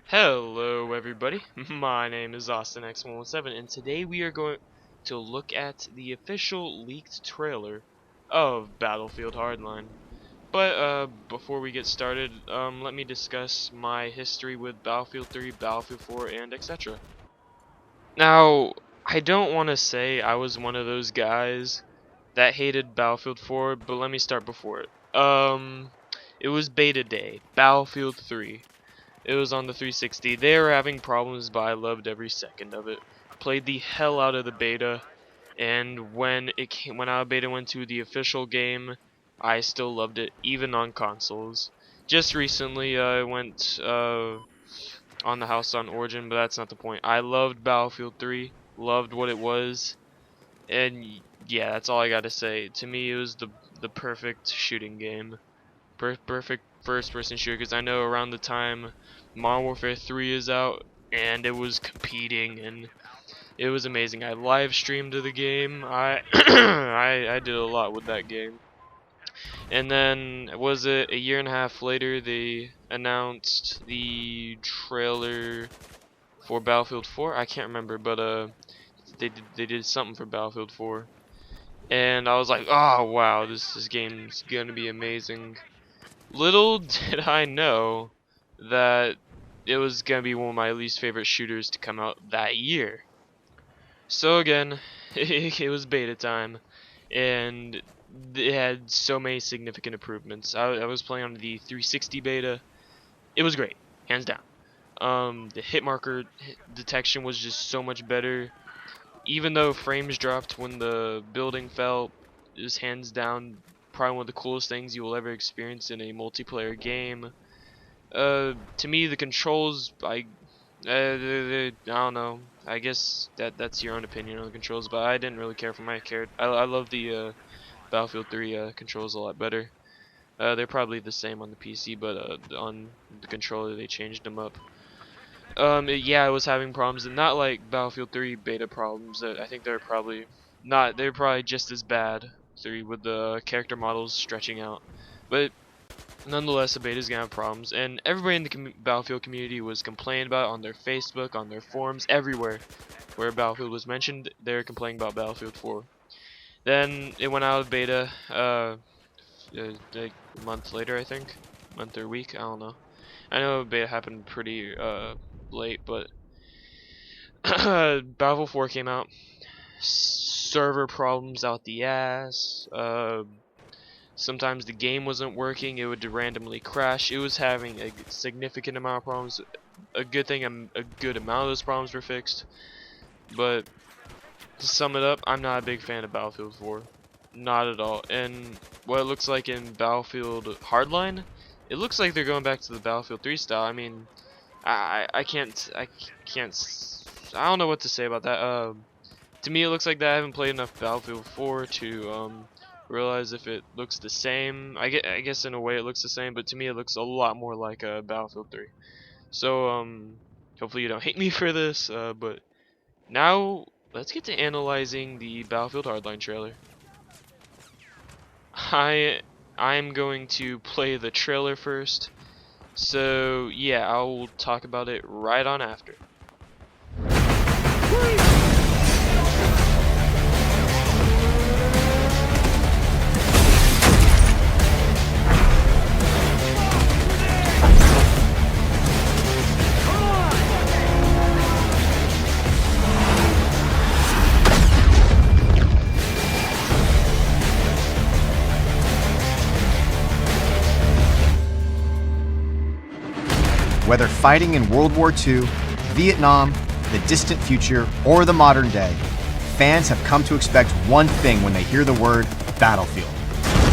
Hello everybody, my name is austinX117 and today we are going to look at the official leaked trailer of Battlefield Hardline. But before we get started, let me discuss my history with Battlefield 3, Battlefield 4, and etc. Now, I don't want to say I was one of those guys that hated Battlefield 4, but let me start before it. It was beta day, Battlefield 3. It was on the 360. They were having problems, but I loved every second of it. Played the hell out of the beta, and when out of beta went to the official game, I still loved it, even on consoles. Just recently, I went on the house on Origin, but that's not the point. I loved Battlefield 3, loved what it was, and yeah, that's all I got to say. To me, it was the perfect shooting game. Perfect first-person shooter, because I know around the time Modern Warfare 3 is out, and it was competing, and it was amazing. I live streamed the game. I I did a lot with that game. And then was it a year and a half later they announced the trailer for Battlefield 4? I can't remember, but they did something for Battlefield 4. And I was like, "Oh wow, this game's going to be amazing." Little did I know that it was gonna be one of my least favorite shooters to come out that year. So again, it was beta time, and it had so many significant improvements. I was playing on the 360 beta. It was great, hands down. The hit marker detection was just so much better. Even though frames dropped when the building fell, it was hands down probably one of the coolest things you will ever experience in a multiplayer game. To me, the controls, I don't know. I guess that's your own opinion on the controls, but I didn't really care for my character. I love the Battlefield 3 controls a lot better. They're probably the same on the PC, but on the controller they changed them up. Yeah, I was having problems, and not like Battlefield 3 beta problems. I think they're probably not. They're probably just as bad. 3 with the character models stretching out, but nonetheless, the beta is gonna have problems, and everybody in the Battlefield community was complaining about it on their Facebook, on their forums, everywhere where Battlefield was mentioned. They're complaining about Battlefield 4. Then it went out of beta, like a month later, I think, month or week, I don't know. I know beta happened pretty late, but Battlefield 4 came out. Server problems out the ass. Sometimes the game wasn't working, it would randomly crash. It was having a significant amount of problems. A good thing a good amount of those problems were fixed. But to sum it up, I'm not a big fan of Battlefield 4. Not at all. And what it looks like in Battlefield Hardline, it looks like they're going back to the Battlefield 3 style. I mean, I can't I don't know what to say about that. To me it looks like that. I haven't played enough Battlefield 4 to realize if it looks the same. I guess in a way it looks the same, but to me it looks a lot more like Battlefield 3. So hopefully you don't hate me for this, but now let's get to analyzing the Battlefield Hardline trailer. I'm going to play the trailer first. So yeah, I'll talk about it right on after. Whether fighting in World War II, Vietnam, the distant future, or the modern day, fans have come to expect one thing when they hear the word Battlefield: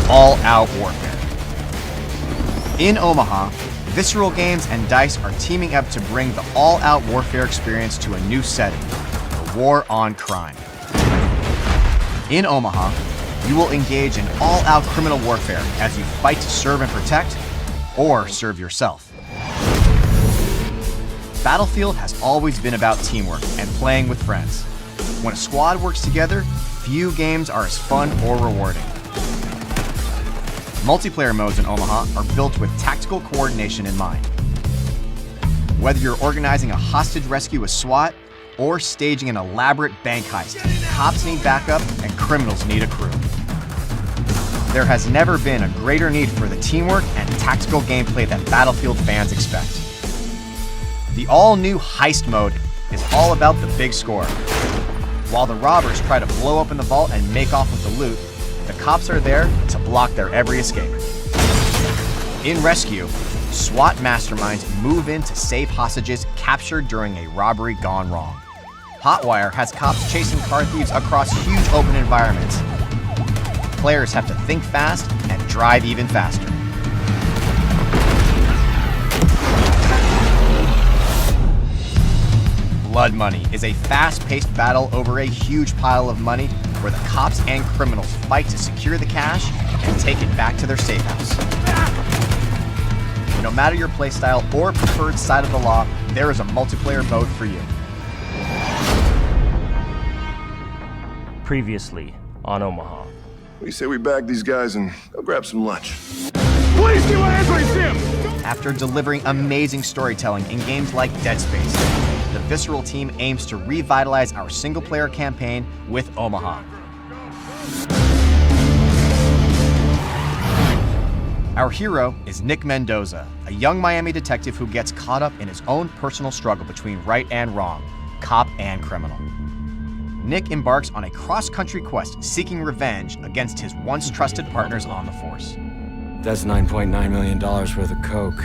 all-out warfare. In Omaha, Visceral Games and DICE are teaming up to bring the all-out warfare experience to a new setting: the war on crime. In Omaha, you will engage in all-out criminal warfare as you fight to serve and protect, or serve yourself. Battlefield has always been about teamwork and playing with friends. When a squad works together, few games are as fun or rewarding. Multiplayer modes in Omaha are built with tactical coordination in mind. Whether you're organizing a hostage rescue with SWAT or staging an elaborate bank heist, cops need backup and criminals need a crew. There has never been a greater need for the teamwork and tactical gameplay that Battlefield fans expect. The all-new heist mode is all about the big score. While the robbers try to blow open the vault and make off with the loot, the cops are there to block their every escape. In Rescue, SWAT masterminds move in to save hostages captured during a robbery gone wrong. Hotwire has cops chasing car thieves across huge open environments. Players have to think fast and drive even faster. Blood Money is a fast-paced battle over a huge pile of money where the cops and criminals fight to secure the cash and take it back to their safe house. No matter your playstyle or preferred side of the law, there is a multiplayer mode for you. Previously on Omaha. What do you say we bag these guys and go grab some lunch? Please do Anthony Sim! After delivering amazing storytelling in games like Dead Space, the Visceral team aims to revitalize our single-player campaign with Omaha. Our hero is Nick Mendoza, a young Miami detective who gets caught up in his own personal struggle between right and wrong, cop and criminal. Nick embarks on a cross-country quest seeking revenge against his once trusted partners on the force. That's $9.9 million worth of coke.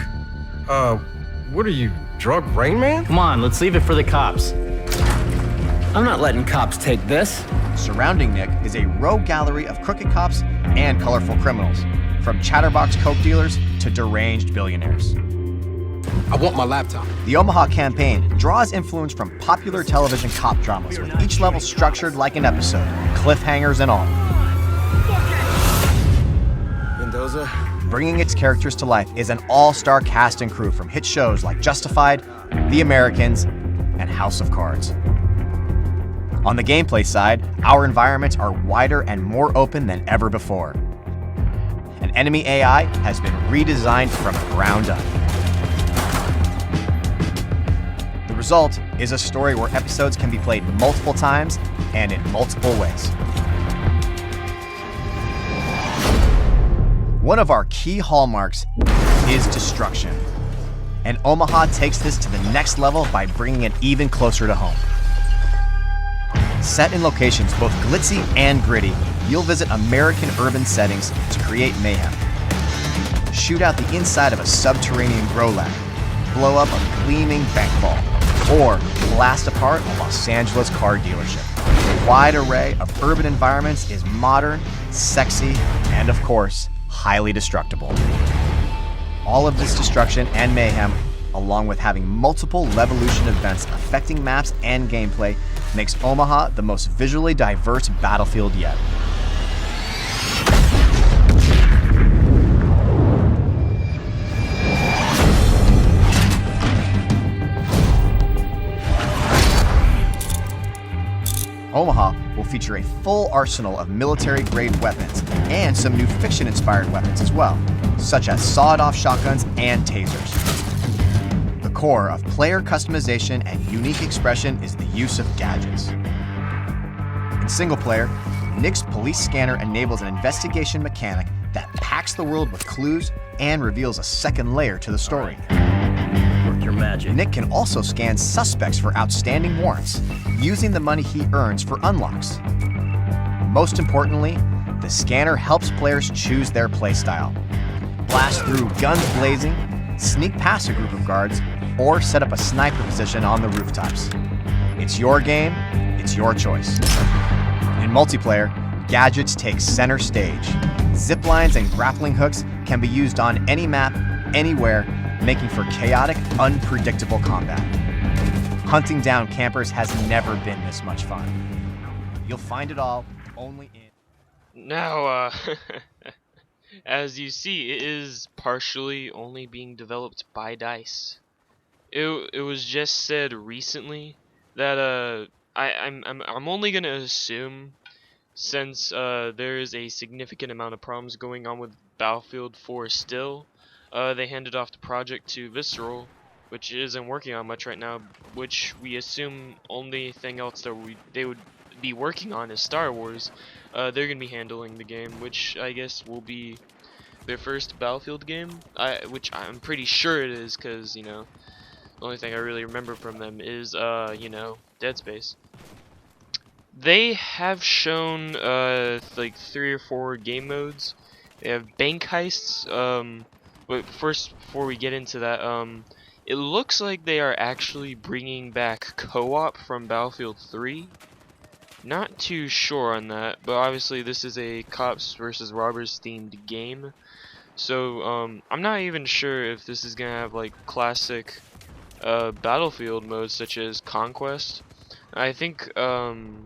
What are you, drug Rain Man? Come on, let's leave it for the cops. I'm not letting cops take this. Surrounding Nick is a rogue gallery of crooked cops and colorful criminals, from chatterbox coke dealers to deranged billionaires. I want my laptop. The Omaha campaign draws influence from popular television cop dramas, with each level structured like an episode, cliffhangers and all. Mendoza? Bringing its characters to life is an all-star cast and crew from hit shows like Justified, The Americans, and House of Cards. On the gameplay side, our environments are wider and more open than ever before. An enemy AI has been redesigned from the ground up. The result is a story where episodes can be played multiple times and in multiple ways. One of our key hallmarks is destruction, and Omaha takes this to the next level by bringing it even closer to home. Set in locations both glitzy and gritty, you'll visit American urban settings to create mayhem. Shoot out the inside of a subterranean grow lab, blow up a gleaming bank vault, or blast apart a Los Angeles car dealership. The wide array of urban environments is modern, sexy, and of course, highly destructible. All of this destruction and mayhem, along with having multiple Levolution events affecting maps and gameplay, makes Omaha the most visually diverse battlefield yet. Omaha will feature a full arsenal of military-grade weapons and some new fiction-inspired weapons as well, such as sawed-off shotguns and tasers. The core of player customization and unique expression is the use of gadgets. In single-player, Nick's police scanner enables an investigation mechanic that packs the world with clues and reveals a second layer to the story. Work your magic. Nick can also scan suspects for outstanding warrants, using the money he earns for unlocks. Most importantly, the scanner helps players choose their playstyle. Blast through guns blazing, sneak past a group of guards, or set up a sniper position on the rooftops. It's your game, it's your choice. In multiplayer, gadgets take center stage. Zip lines and grappling hooks can be used on any map, anywhere, making for chaotic, unpredictable combat. Hunting down campers has never been this much fun. You'll find it all only in... Now, as you see, it is partially only being developed by DICE. It was just said recently that I'm only gonna assume, since there is a significant amount of problems going on with Battlefield 4 still, they handed off the project to Visceral, which isn't working on much right now, which we assume only thing else that they would be working on is Star Wars. They're gonna be handling the game, which I guess will be their first Battlefield game, which I'm pretty sure it is, because you know, the only thing I really remember from them is you know, Dead Space. They have shown like 3 or 4 game modes. They have bank heists. But first, before we get into that, it looks like they are actually bringing back co-op from Battlefield 3. Not too sure on that, but obviously this is a cops versus robbers themed game. So I'm not even sure if this is gonna have like classic Battlefield modes such as Conquest. I think bank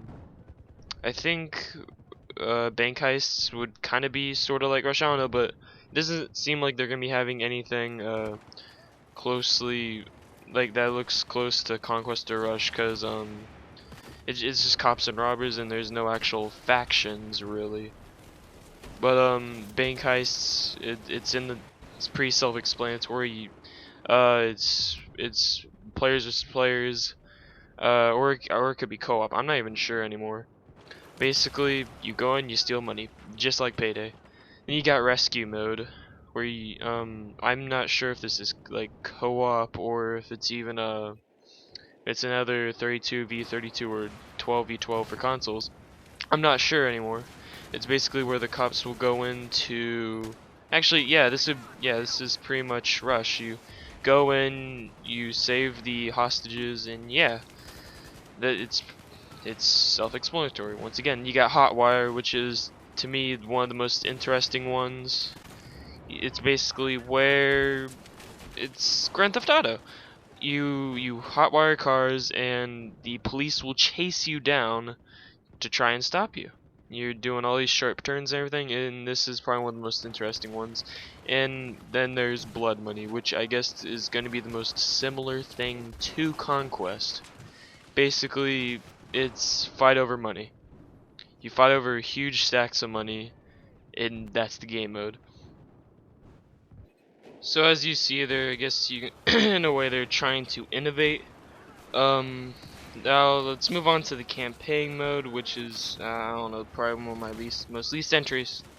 heists would kind of be sort of like Rush. I don't know, but it doesn't seem like they're gonna be having anything closely like that looks close to Conquest or Rush, because it's just cops and robbers and there's no actual factions really. But bank heists, it's pretty self-explanatory. It's players versus players, or it could be co-op. I'm not even sure anymore. Basically, you go in, you steal money, just like Payday. Then you got rescue mode, where I'm not sure if this is like co-op or if it's even it's another 32v32 or 12v12 for consoles. I'm not sure anymore. It's basically where the cops will go into. Actually, yeah, this is pretty much Rush. You go in, you save the hostages, and yeah, that it's self-explanatory. Once again, you got Hotwire, which is to me one of the most interesting ones. It's basically where it's Grand Theft Auto. You hotwire cars, and the police will chase you down to try and stop you. You're doing all these sharp turns and everything, and this is probably one of the most interesting ones. And then there's Blood Money, which I guess is going to be the most similar thing to Conquest. Basically, it's fight over money. You fight over huge stacks of money, and that's the game mode. So as you see there, I guess you, in a way, they're trying to innovate. Now let's move on to the campaign mode, which is I don't know, probably one of my least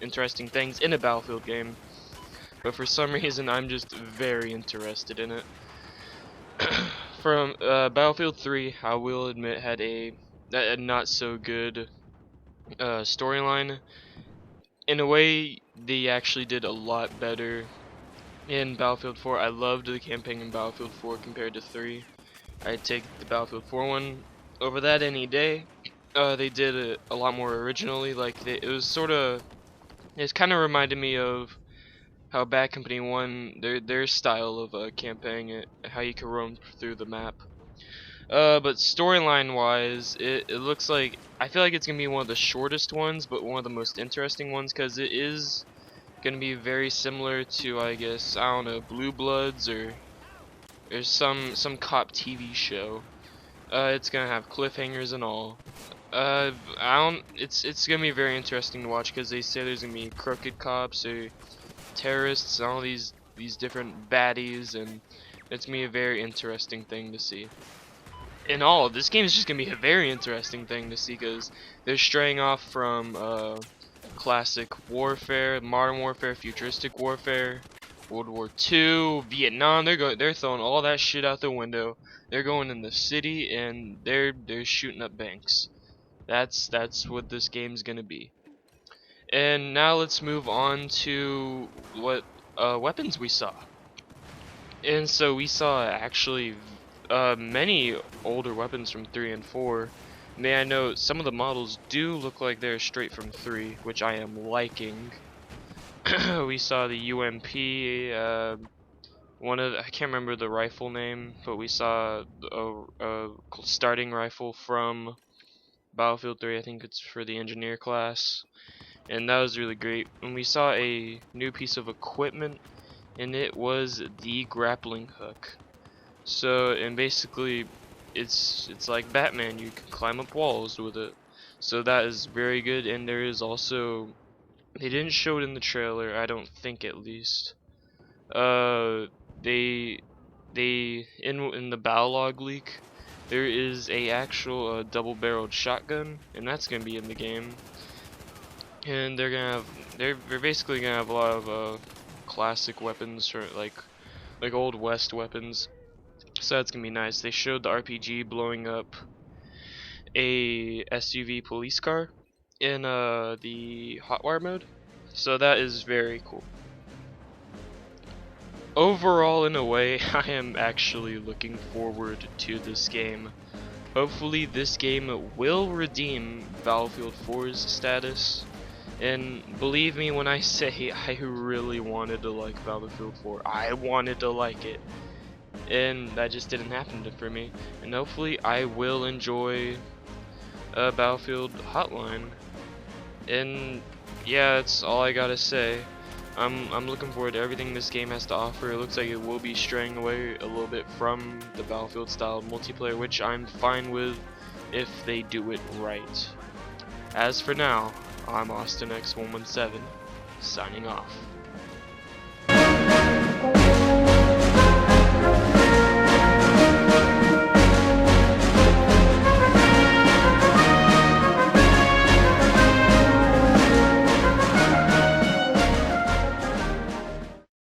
interesting things in a Battlefield game. But for some reason, I'm just very interested in it. From Battlefield 3, I will admit, had a not so good storyline. In a way, they actually did a lot better in Battlefield 4. I loved the campaign in Battlefield 4 compared to 3. I'd take the Battlefield 4 one over that any day. They did it a lot more originally. Like it was sort of, it's kind of reminded me of how Bad Company 1, their style of campaigning it, how you can roam through the map. But storyline wise, it looks like, I feel like it's gonna be one of the shortest ones, but one of the most interesting ones, because it is gonna be very similar to, I guess, I don't know, Blue Bloods or some cop TV show. It's gonna have cliffhangers and all. It's gonna be very interesting to watch, because they say there's gonna be crooked cops or terrorists and all these different baddies, and it's gonna be a very interesting thing to see. In all, this game is just gonna be a very interesting thing to see, because they're straying off from classic warfare, modern warfare, futuristic warfare, World War II, Vietnam. They're throwing all that shit out the window. They're going in the city and they're shooting up banks. That's what this game's gonna be. And now let's move on to what weapons we saw. And so we saw actually many older weapons from 3 and 4. May I note, some of the models do look like they're straight from 3, which I am liking. We saw the UMP, I can't remember the rifle name, but we saw a starting rifle from Battlefield 3, I think it's for the engineer class, and that was really great. And we saw a new piece of equipment, and it was the grappling hook. So, and basically, it's like Batman, you can climb up walls with it. So that is very good, and there is also, they didn't show it in the trailer, I don't think, at least. They in the battle log leak, there is a actual double-barreled shotgun, and that's gonna be in the game. And they're basically gonna have a lot of classic weapons, or like old west weapons. So that's gonna be nice. They showed the RPG blowing up a SUV police car in the hotwire mode, so that is very cool. Overall, in a way, I am actually looking forward to this game. Hopefully this game will redeem Battlefield 4's status, and believe me when I say I really wanted to like Battlefield 4. I wanted to like it, and that just didn't happen for me. And hopefully I will enjoy Battlefield Hotline. And yeah, that's all I gotta say. I'm looking forward to everything this game has to offer. It looks like it will be straying away a little bit from the Battlefield style multiplayer, which I'm fine with if they do it right. As for now, I'm austinX117, signing off.